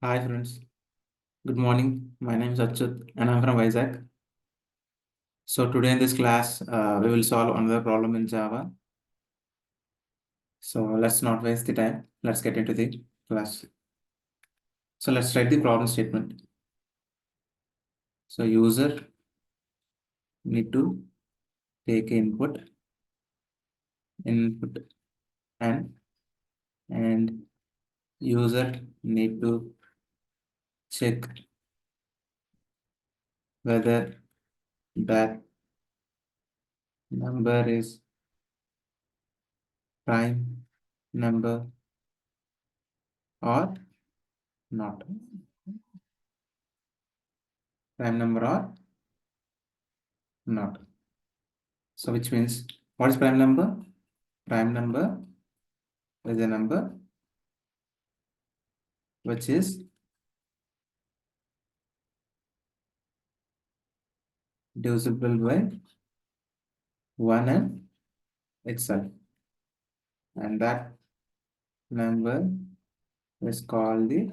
Hi friends, good morning. My name is Achyut and I'm from Vizag. So today in this class, we will solve another problem in Java. So let's not waste the time. Let's get into the class. So let's write the problem statement. So user need to take input and and user need to check whether that number is prime number or not. Prime number or not. So which means what is prime number? Prime number is a number which is divisible by 1 and itself. And that number is called the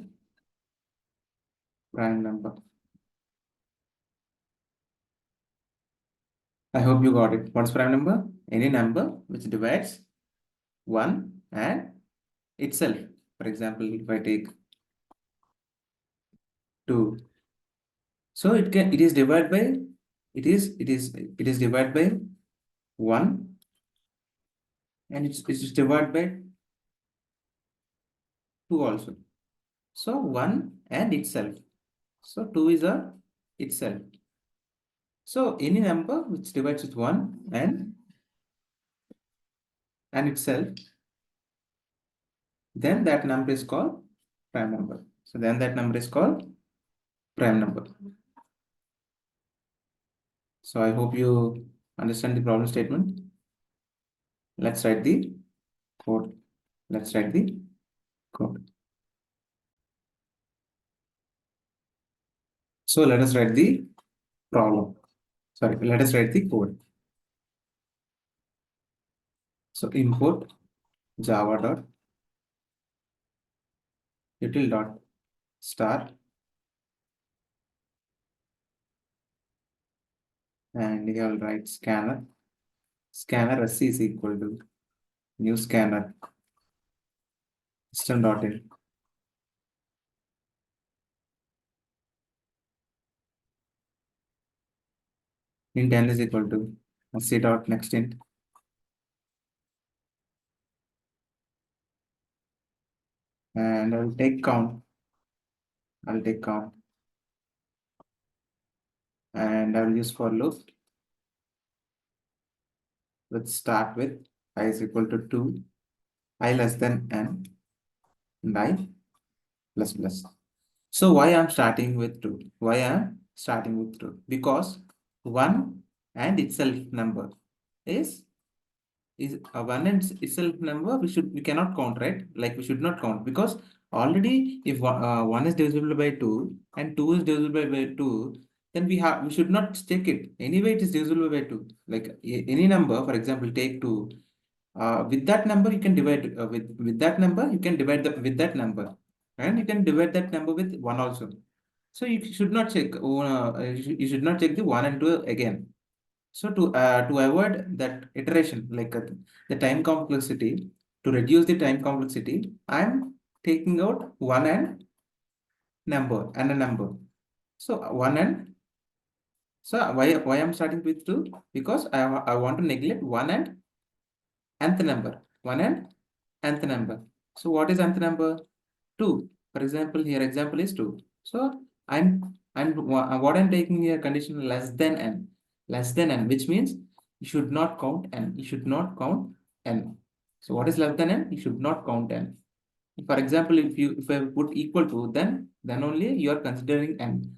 prime number. I hope you got it. What's prime number? Any number which divides 1 and itself. For example, if I take 2. So it is divided by it is divided by 1 and it's divided by 2 also. So 1 and itself. So 2 is a itself. So any number which divides with 1 and itself, then that number is called prime number. So then that number is called prime number. So I hope you understand the problem statement. Let's write the code. Let's write the code. So let us write the problem. Sorry, let us write the code. So import java dot util dot star and you will write scanner. Scanner sc is equal to new scanner system.in. Int n is equal to sc dot next int. And I'll take count. And I'll use for loop. Let's start with I is equal to 2, I less than n, and I plus plus. So why I'm starting with 2? Why I'm starting with 2? Because 1 and itself number is a 1 and itself number we cannot count, right? Like we should not count because already if 1 is divisible by 2 and 2 is divisible by 2, then we should not check it. Anyway, it is divisible by 2. Like any number, for example, take 2. With that number, you can divide with that number, you can divide with that number, and you can divide that number with 1 also. So you should not check. You should not check the 1 and 2 again. So to avoid that iteration, like the time complexity, to reduce the time complexity, I'm taking out 1 and number and a number. So 1 and so why I'm starting with 2? Because I want to neglect 1 and nth number. 1 and nth number. So what is nth number? 2. For example, here example is 2. So what I'm taking here condition less than n. Less than n, which means you should not count n. You should not count n. So what is less than n? You should not count n. For example, if I put equal to, then only you are considering n.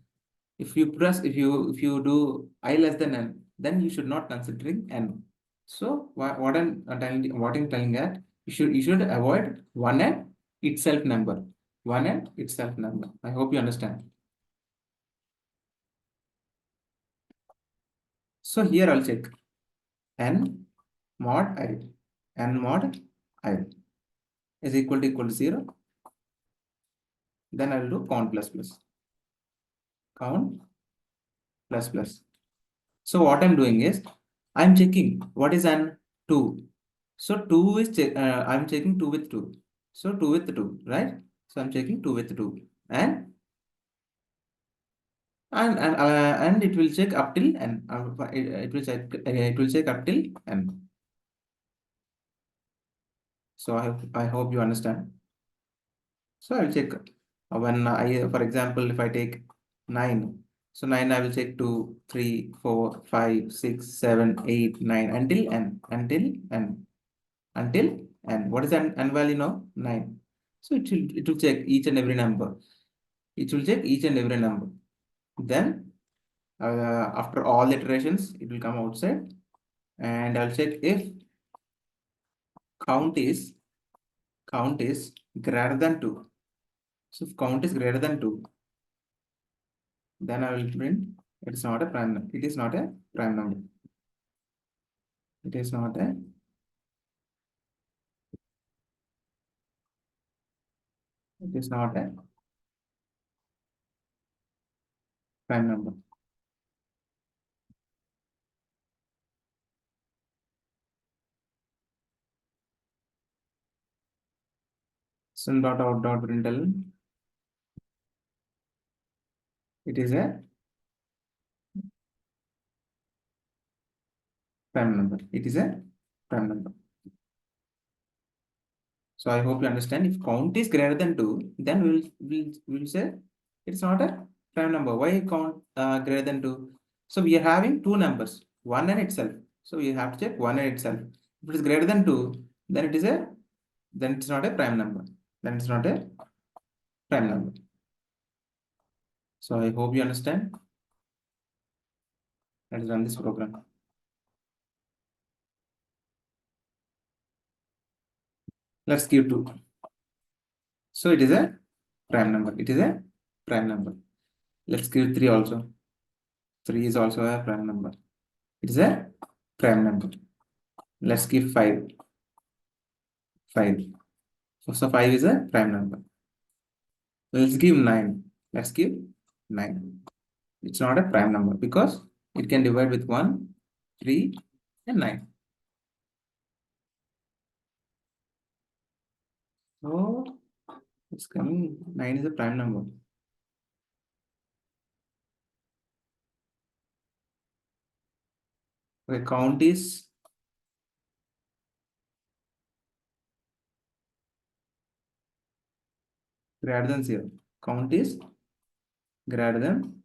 If you do I less than n, then you should not considering n. So what I'm telling that you should avoid 1 and itself number. 1 and itself number. I hope you understand. So here I'll check n mod I. N mod I is equal to 0. Then I will do count plus plus. Count plus plus. So what I'm doing is I'm checking what is an 2. So 2 is I'm checking 2 with 2. So 2 with 2, right? So I'm checking 2 with 2. And and it will check up till n. It will check up till n. So I hope you understand. So I will check when for example, if I take 9, so 9 I will check 2, 3, 4, 5, 6, 7, 8, 9 until n, until n. What is n value now? 9. So it will check each and every number. It will check each and every number. Then after all iterations, it will come outside, and I'll check if count is greater than 2. So if count is greater than 2, then I will print it's not a prime number. It is not a prime number. It is not a it is not a prime number. Sum dot out dot println. It is a prime number. It is a prime number. So I hope you understand. If count is greater than 2, then we'll say it's not a prime number. Why count greater than 2? So we are having two numbers, 1 and itself. So we have to check 1 and itself. If it is greater than 2, then it's not a prime number. Then it's not a prime number. So I hope you understand. Let's run this program. Let's give 2. So it is a prime number. It is a prime number. Let's give 3 also. 3 is also a prime number. It is a prime number. Let's give 5. 5. So 5 is a prime number. Let's give 9. Let's give 9. It's not a prime number because it can divide with 1, 3, and 9. So it's coming. 9 is a prime number. Okay, count is greater than 0. Count is greater than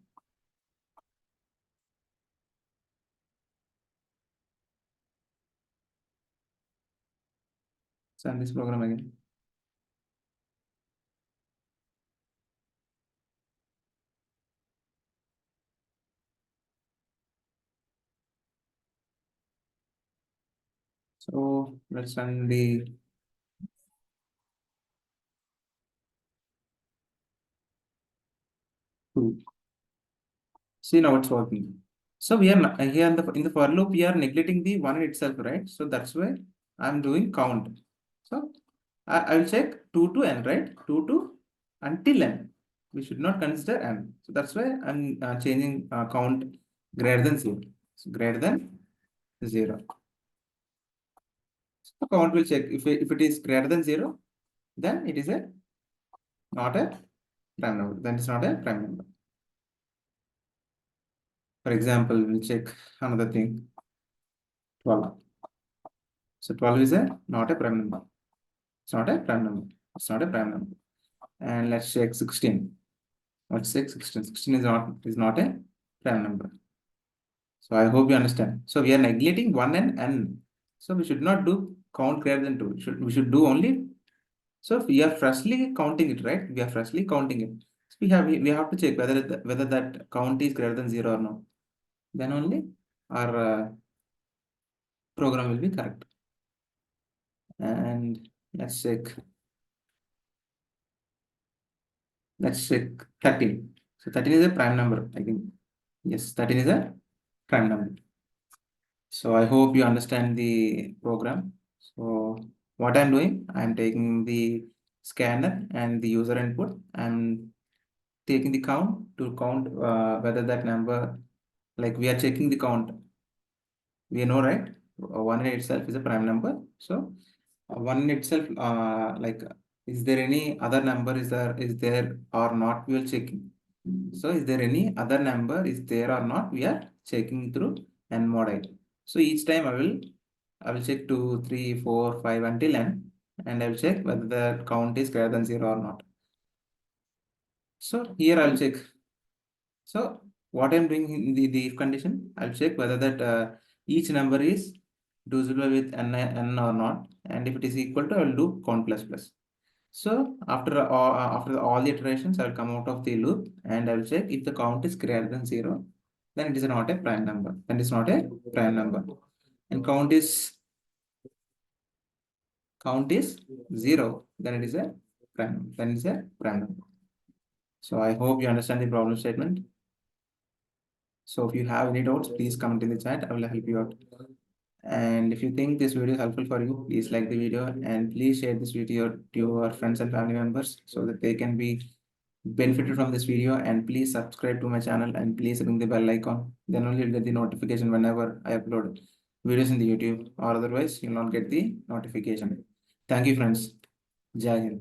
run this program again. So let's run the 2. See, now it's working. So we are here in the for loop, we are neglecting the 1 itself, right? So that's why I'm doing count. So I will check 2 to n, right? 2 to until n. We should not consider n. So that's why I'm changing count greater than 0. So greater than 0. So count will check if it is greater than 0, then it is not a prime number. Then it's not a prime number. For example, we'll check another thing. 12. So 12 is not a prime number. It's not a prime number. It's not a prime number. And let's check 16. Let's check 16. 16 is not a prime number. So I hope you understand. So we are neglecting 1 and n. So we should not do count greater than 2. We should do only. So if we are freshly counting it, right? We are freshly counting it. So we have to check whether that count is greater than 0 or not. Then only our program will be correct. And let's check 13. So 13 is a prime number, I think. Yes, 13 is a prime number. So I hope you understand the program. So what I'm doing, I'm taking the scanner and the user input. I'm taking the count to count whether that number, like we are checking the count. We know, right? One in itself is a prime number. So one in itself, like, is there any other number is there or not? We will checking. So is there any other number is there or not? We are checking through n mod I. So each time I will check 2, 3, 4, 5 until n, and I will check whether the count is greater than 0 or not. So here I will check. So what I'm doing in the if condition, I'll check whether that each number is divisible with n or not, and if it is equal to, I will do count plus plus. So after all the iterations, I will come out of the loop and I will check if the count is greater than 0, then it is not a prime number. Then it's not a prime number. And count is 0, then it is a prime. Then it is a prime number. So I hope you understand the problem statement. So if you have any doubts, please comment in the chat. I will help you out. And if you think this video is helpful for you, please like the video and please share this video to your friends and family members so that they can be benefited from this video. And please subscribe to my channel and please ring the bell icon. Then only you'll get the notification whenever I upload videos in the YouTube, or otherwise you'll not get the notification. Thank you, friends. Jai Hind.